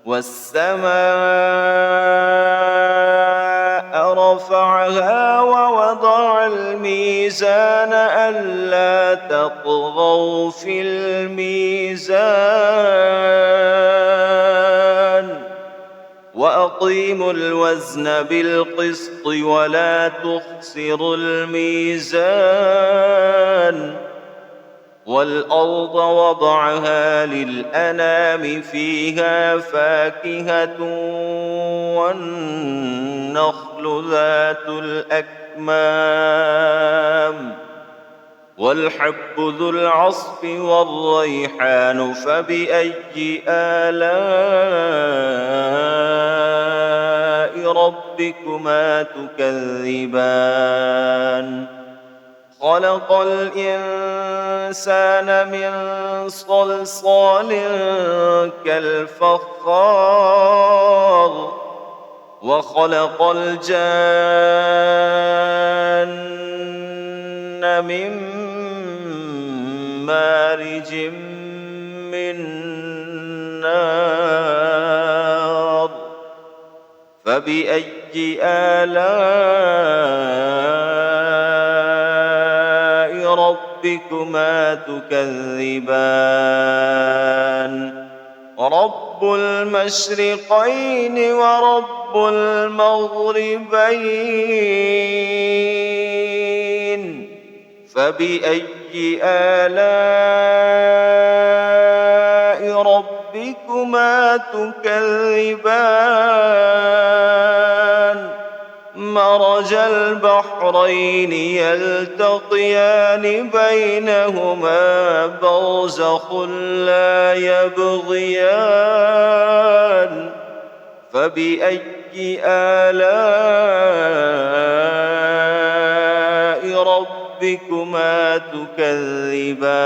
والسماء رفعها ووضع الميزان ألا تطغوا في الميزان وأقيموا الوزن بالقسط ولا تخسروا الميزان والأرض وضعها للأنام فيها فاكهة والنخل ذات الأكمام والحب ذو العصف والريحان فبأي آلاء ربكما تكذبان خلق الإنسان من صلصال كالفخار وخلق الجان من مارج من نار فبأي آلاء ربكما تكذبان رب المشرقين ورب المغربين فبأي آلاء ربكما تكذبان مرج البحرين يلتقيان بينهما برزخ لا يبغيان فبأي آلاء ربكما تكذبان